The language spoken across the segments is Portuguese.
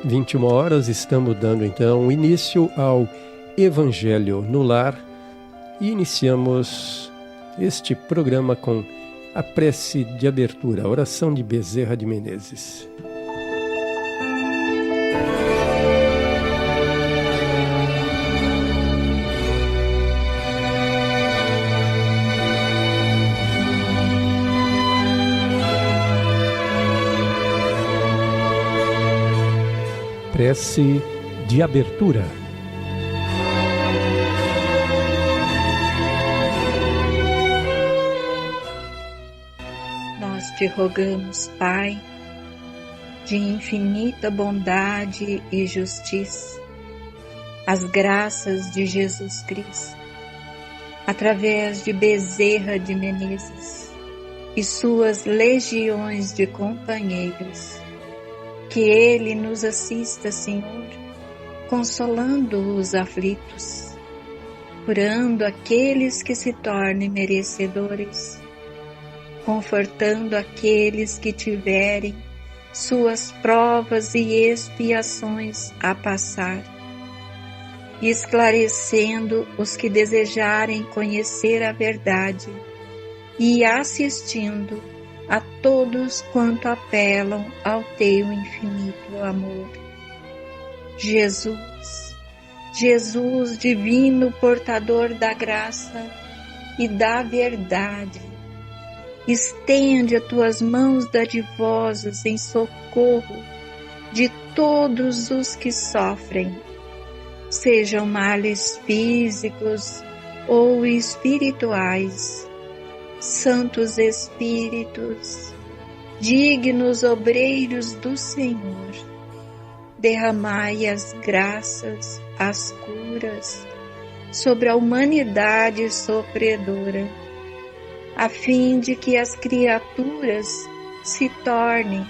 21 horas, estamos dando então início ao Evangelho no Lar e iniciamos este programa com a prece de abertura, a oração de Bezerra de Menezes. Prece de abertura. Nós te rogamos, Pai, de infinita bondade e justiça, as graças de Jesus Cristo, através de Bezerra de Menezes e suas legiões de companheiros, que Ele nos assista, Senhor, consolando os aflitos, curando aqueles que se tornem merecedores, confortando aqueles que tiverem suas provas e expiações a passar, esclarecendo os que desejarem conhecer a verdade e assistindo a todos quanto apelam ao teu infinito amor. Jesus, Jesus divino portador da graça e da verdade, estende as tuas mãos dadivosas em socorro de todos os que sofrem, sejam males físicos ou espirituais. Santos Espíritos, dignos obreiros do Senhor, derramai as graças, as curas sobre a humanidade sofredora, a fim de que as criaturas se tornem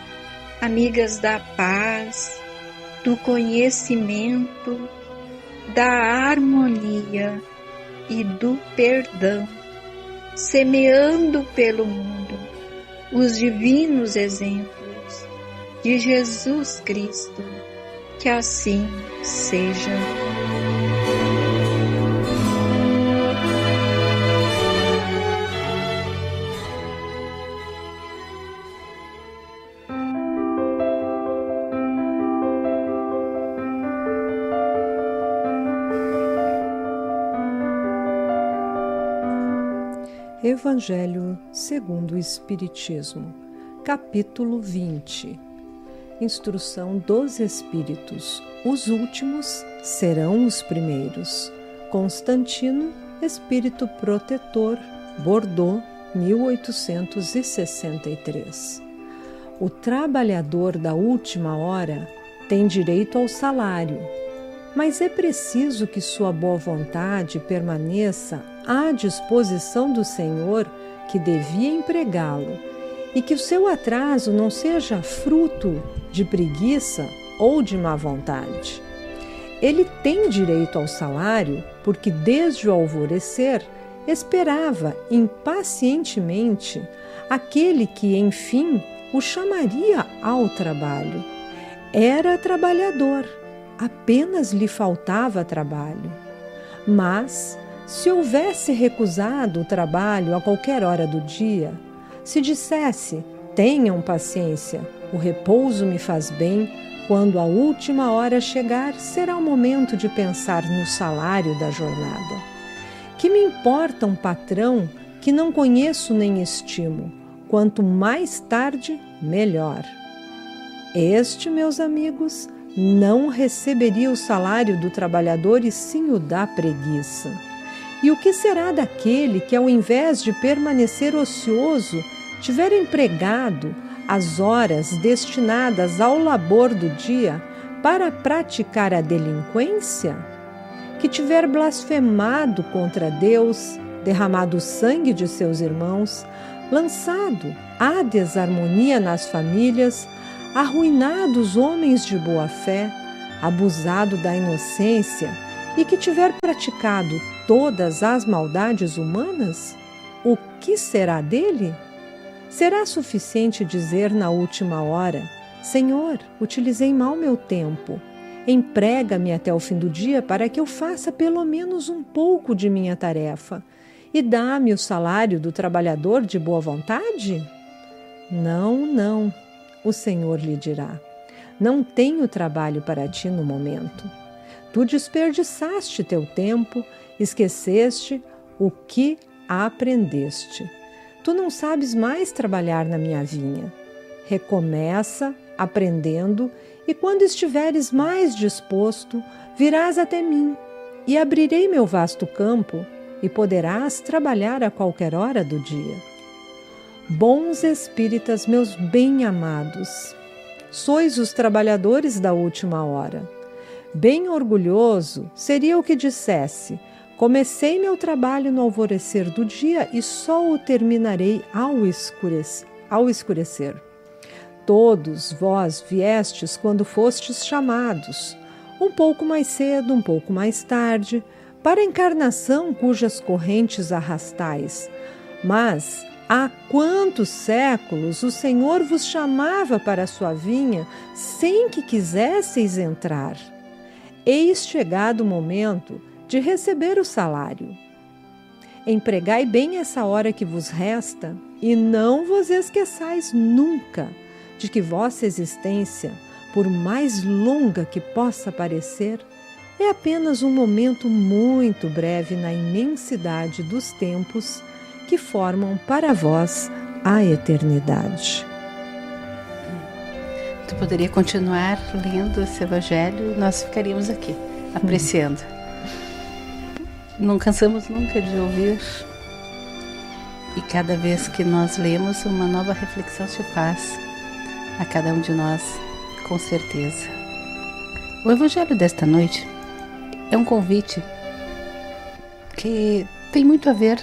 amigas da paz, do conhecimento, da harmonia e do perdão, semeando pelo mundo os divinos exemplos de Jesus Cristo, que assim seja. Evangelho segundo o Espiritismo, capítulo 20. Instrução dos Espíritos. Os últimos serão os primeiros. Constantino, Espírito Protetor, Bordeaux, 1863. O trabalhador da última hora tem direito ao salário, mas é preciso que sua boa vontade permaneça à disposição do Senhor que devia empregá-lo e que o seu atraso não seja fruto de preguiça ou de má vontade. Ele tem direito ao salário porque desde o alvorecer esperava impacientemente aquele que, enfim, o chamaria ao trabalho. Era trabalhador, apenas lhe faltava trabalho. Mas, se houvesse recusado o trabalho a qualquer hora do dia, se dissesse, tenham paciência, o repouso me faz bem, quando a última hora chegar, será o momento de pensar no salário da jornada. Que me importa um patrão que não conheço nem estimo, quanto mais tarde, melhor. Este, meus amigos, não receberia o salário do trabalhador e sim o da preguiça. E o que será daquele que, ao invés de permanecer ocioso, tiver empregado as horas destinadas ao labor do dia para praticar a delinquência? Que tiver blasfemado contra Deus, derramado o sangue de seus irmãos, lançado a desarmonia nas famílias, arruinado os homens de boa fé, abusado da inocência e que tiver praticado todas as maldades humanas? O que será dele? Será suficiente dizer na última hora: Senhor, utilizei mal meu tempo. Emprega-me até o fim do dia para que eu faça pelo menos um pouco de minha tarefa e dá-me o salário do trabalhador de boa vontade? Não, não, o Senhor lhe dirá. Não tenho trabalho para ti no momento. Tu desperdiçaste teu tempo, esqueceste o que aprendeste. Tu não sabes mais trabalhar na minha vinha. Recomeça aprendendo e quando estiveres mais disposto, virás até mim e abrirei meu vasto campo e poderás trabalhar a qualquer hora do dia. Bons espíritas, meus bem-amados, sois os trabalhadores da última hora. Bem orgulhoso seria o que dissesse: comecei meu trabalho no alvorecer do dia e só o terminarei ao escurecer. Todos vós viestes quando fostes chamados, um pouco mais cedo, um pouco mais tarde, para a encarnação cujas correntes arrastais. Mas há quantos séculos o Senhor vos chamava para a sua vinha sem que quisesseis entrar? Eis chegado o momento de receber o salário. Empregai bem essa hora que vos resta e não vos esqueçais nunca de que vossa existência, por mais longa que possa parecer, é apenas um momento muito breve na imensidade dos tempos que formam para vós a eternidade. Tu poderia continuar lendo esse evangelho e nós ficaríamos aqui, apreciando. Não cansamos nunca de ouvir, e cada vez que nós lemos, uma nova reflexão se faz a cada um de nós, com certeza. O evangelho desta noite é um convite que tem muito a ver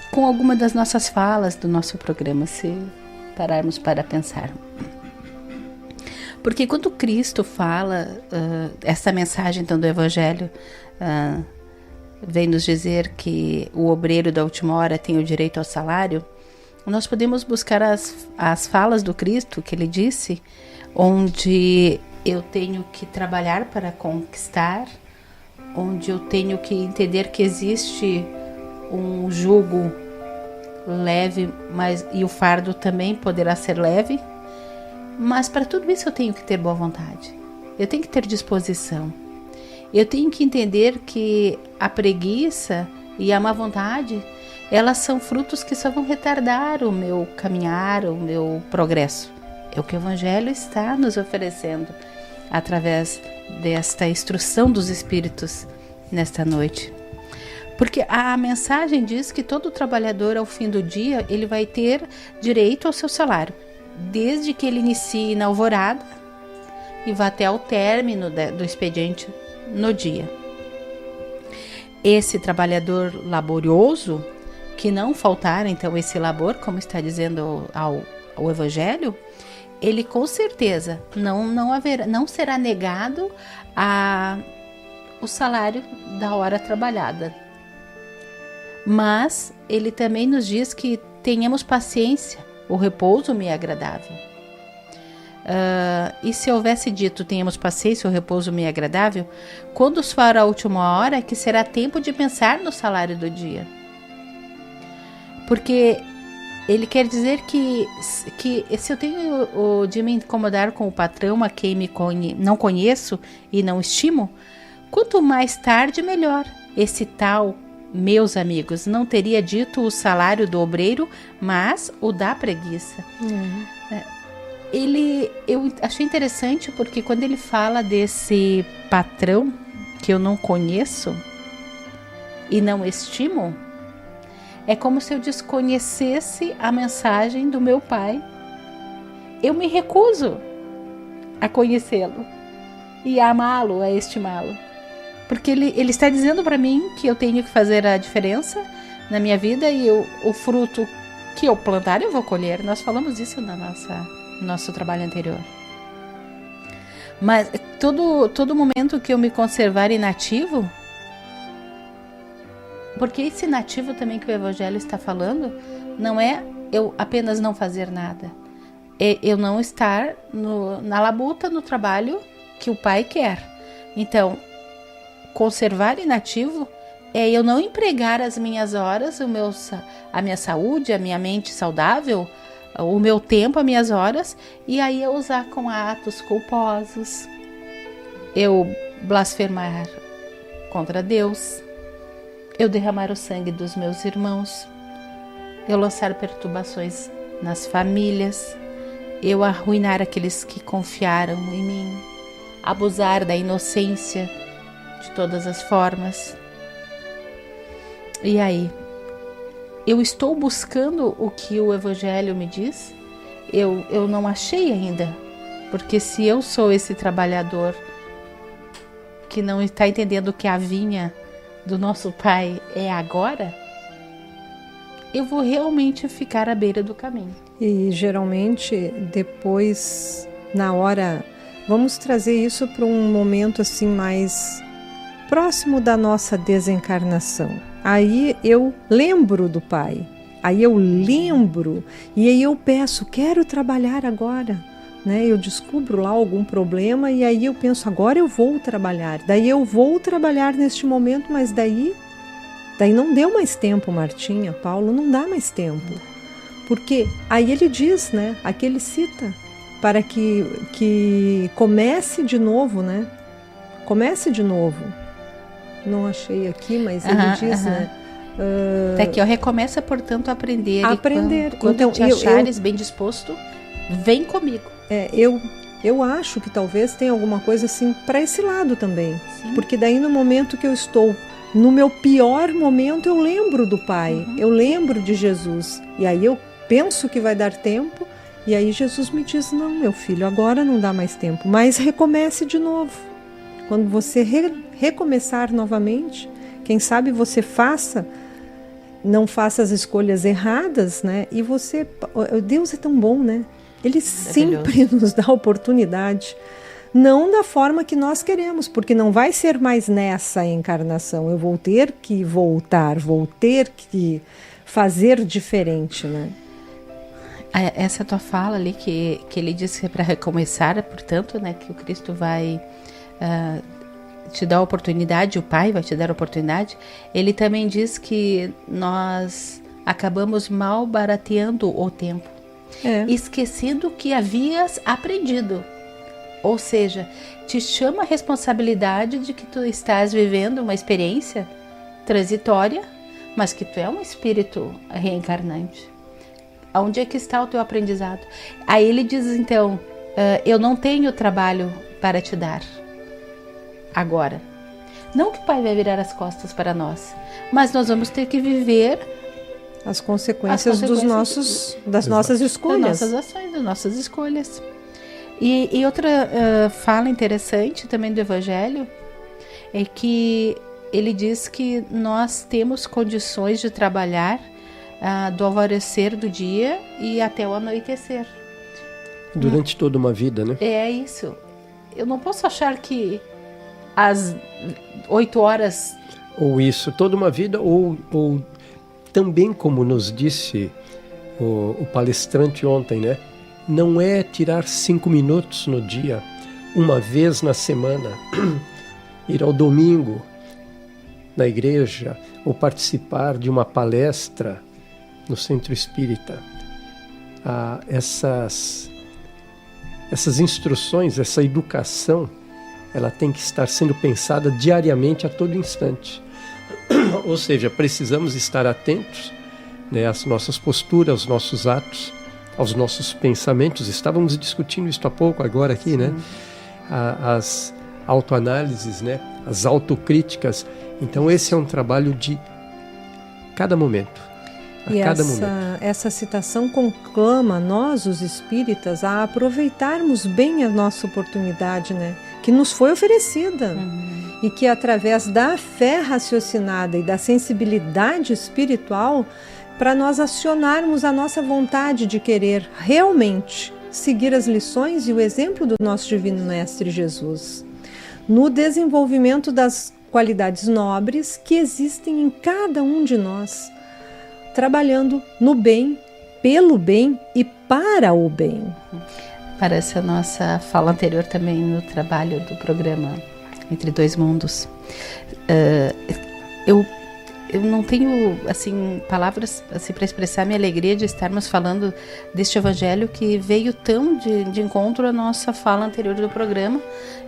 com alguma das nossas falas do nosso programa, se pararmos para pensar. Porque quando Cristo fala, essa mensagem então do evangelho vem nos dizer que o obreiro da última hora tem o direito ao salário, nós podemos buscar as falas do Cristo que ele disse, onde eu tenho que trabalhar para conquistar, onde eu tenho que entender que existe um jugo leve, e o fardo também poderá ser leve, mas para tudo isso eu tenho que ter boa vontade, eu tenho que ter disposição, eu tenho que entender que a preguiça e a má vontade, elas são frutos que só vão retardar o meu caminhar, o meu progresso. É o que o Evangelho está nos oferecendo através desta instrução dos Espíritos nesta noite. Porque a mensagem diz que todo trabalhador ao fim do dia, ele vai ter direito ao seu salário, desde que ele inicie na alvorada e vá até ao término do expediente no dia. Esse trabalhador laborioso, que não faltar então esse labor, como está dizendo ao Evangelho, ele com certeza não será negado o salário da hora trabalhada. Mas ele também nos diz que tenhamos paciência, o repouso me é agradável. E se houvesse dito tenhamos paciência, o repouso me é agradável, quando for a última hora, que será tempo de pensar no salário do dia. Porque ele quer dizer que se eu tenho de me incomodar com o patrão a quem não conheço e não estimo, quanto mais tarde melhor. Esse tal, meus amigos, não teria dito o salário do obreiro, mas o da preguiça. Eu achei interessante porque quando ele fala desse patrão que eu não conheço e não estimo, é como se eu desconhecesse a mensagem do meu pai. Eu me recuso a conhecê-lo e a amá-lo, a estimá-lo. Porque ele está dizendo para mim que eu tenho que fazer a diferença na minha vida e o fruto que eu plantar eu vou colher. Nós falamos isso no nosso trabalho anterior. Mas todo momento que eu me conservar inativo, porque esse inativo também que o Evangelho está falando, não é eu apenas não fazer nada. eu não estar na labuta, no trabalho que o Pai quer. Então, conservar inativo é eu não empregar as minhas horas, a minha saúde, a minha mente saudável, o meu tempo, as minhas horas, e aí eu usar com atos culposos, eu blasfemar contra Deus, eu derramar o sangue dos meus irmãos, eu lançar perturbações nas famílias, eu arruinar aqueles que confiaram em mim, abusar da inocência de todas as formas. E aí, eu estou buscando o que o Evangelho me diz? Eu não achei ainda, porque se eu sou esse trabalhador que não está entendendo que a vinha do nosso Pai é agora, eu vou realmente ficar à beira do caminho. E geralmente depois, na hora, vamos trazer isso para um momento assim mais próximo da nossa desencarnação. Aí eu lembro do Pai, aí eu lembro e aí eu peço, quero trabalhar agora, né? Eu descubro lá algum problema e aí eu penso, agora eu vou trabalhar. Daí eu vou trabalhar neste momento, mas daí não deu mais tempo, Martinha, Paulo, não dá mais tempo. Porque aí ele diz, né? Aqui ele cita, para que comece de novo, né? Comece de novo. Não achei aqui, mas ele diz, né? Até que eu recomeça, portanto, a aprender. Quando então, te achares bem disposto, vem comigo. Eu acho que talvez tenha alguma coisa assim para esse lado também. Sim. Porque daí no momento que eu estou, no meu pior momento, eu lembro do Pai, eu lembro de Jesus. E aí eu penso que vai dar tempo, e aí Jesus me diz, não, meu filho, agora não dá mais tempo, mas recomece de novo. Quando você recomeçar novamente, quem sabe você não faça as escolhas erradas, né? E você, Deus é tão bom, né? Ele sempre nos dá oportunidade, não da forma que nós queremos, porque não vai ser mais nessa encarnação. Eu vou ter que voltar, vou ter que fazer diferente, né? Essa tua fala ali que ele disse que é para recomeçar, portanto, né, que o Cristo vai te dar a oportunidade, o Pai vai te dar a oportunidade. Ele também diz que nós acabamos mal barateando o tempo, esquecendo o que havias aprendido. Ou seja, te chama a responsabilidade de que tu estás vivendo uma experiência transitória, mas que tu é um espírito reencarnante. Onde é que está o teu aprendizado? Aí ele diz então, eu não tenho trabalho para te dar agora. Não que o Pai vai virar as costas para nós, mas nós vamos ter que viver as consequências das nossas escolhas. Das nossas ações, das nossas escolhas. E outra fala interessante também do Evangelho é que ele diz que nós temos condições de trabalhar do alvorecer do dia e até o anoitecer. Durante toda uma vida, né? É isso. Eu não posso achar que às 8 horas... Ou isso, toda uma vida, ou também, como nos disse o palestrante ontem, né? Não é tirar 5 minutos no dia, uma vez na semana, ir ao domingo na igreja ou participar de uma palestra no Centro Espírita. Essas instruções, essa educação, ela tem que estar sendo pensada diariamente, a todo instante. Ou seja, precisamos estar atentos, né, às nossas posturas, aos nossos atos, aos nossos pensamentos. Estávamos discutindo isso há pouco agora aqui, né? As autoanálises, né? As autocríticas. Então esse é um trabalho de cada momento. Essa citação conclama nós, os espíritas, a aproveitarmos bem a nossa oportunidade, né? Que nos foi oferecida. E que através da fé raciocinada e da sensibilidade espiritual, para nós acionarmos a nossa vontade de querer realmente seguir as lições e o exemplo do nosso Divino Mestre Jesus, no desenvolvimento das qualidades nobres que existem em cada um de nós, trabalhando no bem pelo bem e para o bem. Parece a nossa fala anterior também no trabalho do programa Entre Dois Mundos. Eu não tenho assim palavras assim, para expressar minha alegria de estarmos falando deste evangelho que veio tão de encontro à nossa fala anterior do programa,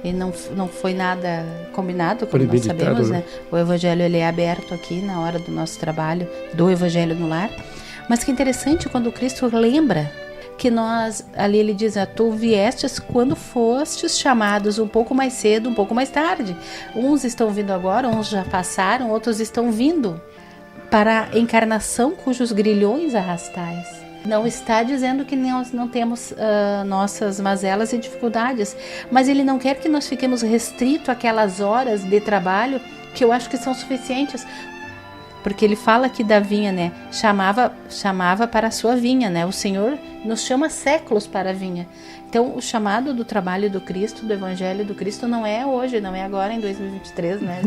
e não foi nada combinado, como nós sabemos, né? O evangelho ele é aberto aqui na hora do nosso trabalho do Evangelho no Lar. Mas que interessante quando Cristo lembra que nós, ali ele diz, tu viestes quando fostes chamados um pouco mais cedo, um pouco mais tarde. Uns estão vindo agora, uns já passaram, outros estão vindo para a encarnação cujos grilhões arrastais. Não está dizendo que nós não temos nossas mazelas e dificuldades, mas ele não quer que nós fiquemos restritos àquelas horas de trabalho que eu acho que são suficientes. Porque ele fala aqui da vinha, né? Chamava para a sua vinha, né? O Senhor nos chama séculos para a vinha. Então, o chamado do trabalho do Cristo, do Evangelho do Cristo, não é hoje, não é agora em 2023, né,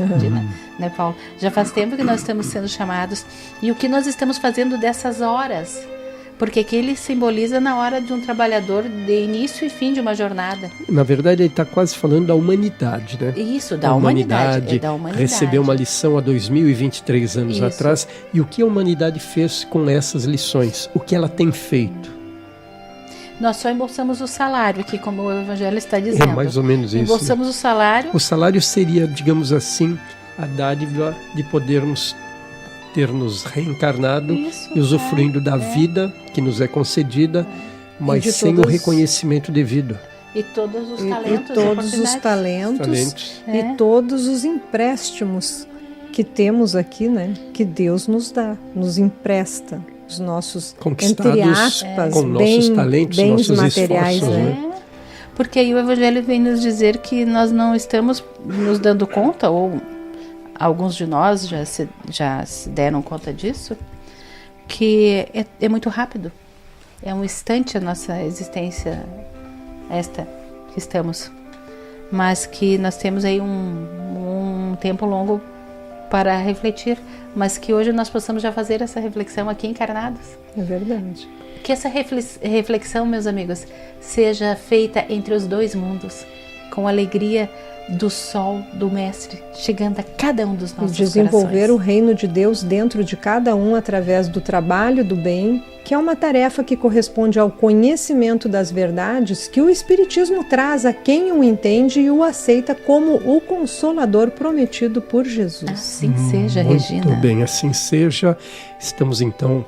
né, Paulo? Já faz tempo que nós estamos sendo chamados. E o que nós estamos fazendo dessas horas? Porque aqui ele simboliza na hora de um trabalhador de início e fim de uma jornada. Na verdade, ele está quase falando da humanidade, né? Isso, da humanidade. Da humanidade. Recebeu uma lição há 2023 anos atrás. E o que a humanidade fez com essas lições? O que ela tem feito? Nós só embolsamos o salário aqui, como o Evangelho está dizendo. É mais ou menos isso. Embolsamos, né? O salário. O salário seria, digamos assim, a dádiva de podermos ter nos reencarnado e usufruindo da vida que nos é concedida, mas sem o reconhecimento devido. E todos os talentos. E todos os talentos. E todos os empréstimos que temos aqui, né? Que Deus nos dá, nos empresta. Os nossos, entre aspas, com nossos talentos, bens nossos materiais, esforços, né? Porque aí o Evangelho vem nos dizer que nós não estamos nos dando conta, ou alguns de nós já se deram conta disso, que é muito rápido. É um instante a nossa existência, esta que estamos. Mas que nós temos aí um tempo longo para refletir, mas que hoje nós possamos já fazer essa reflexão aqui encarnados. É verdade. Que essa reflexão, meus amigos, seja feita entre os dois mundos, com alegria do sol do Mestre chegando a cada um dos nossos corações. Desenvolver o reino de Deus dentro de cada um através do trabalho do bem, que é uma tarefa que corresponde ao conhecimento das verdades que o Espiritismo traz a quem o entende e o aceita como o Consolador prometido por Jesus. Assim seja, Regina. Muito bem, assim seja. Estamos então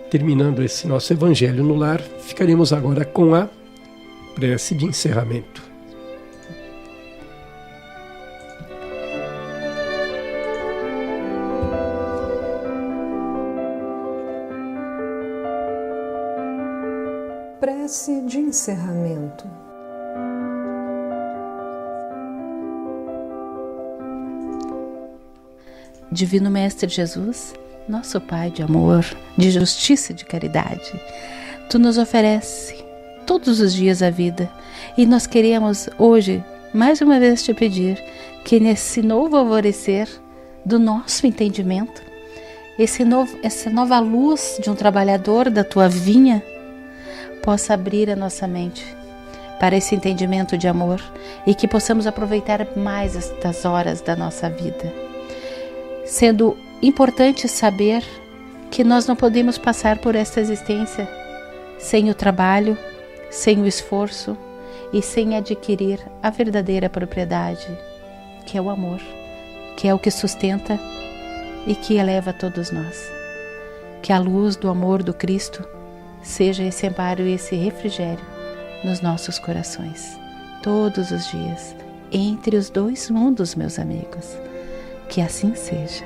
terminando esse nosso Evangelho no Lar. Ficaremos agora com a prece de encerramento. Prece de encerramento. Divino Mestre Jesus, nosso Pai de amor, de justiça e de caridade, Tu nos ofereces todos os dias a vida e nós queremos hoje, mais uma vez, Te pedir que nesse novo alvorecer do nosso entendimento, essa nova luz de um trabalhador da Tua vinha, possa abrir a nossa mente para esse entendimento de amor e que possamos aproveitar mais estas horas da nossa vida. Sendo importante saber que nós não podemos passar por esta existência sem o trabalho, sem o esforço e sem adquirir a verdadeira propriedade, que é o amor, que é o que sustenta e que eleva todos nós. Que a luz do amor do Cristo seja esse amparo e esse refrigério nos nossos corações, todos os dias, entre os dois mundos, meus amigos. Que assim seja.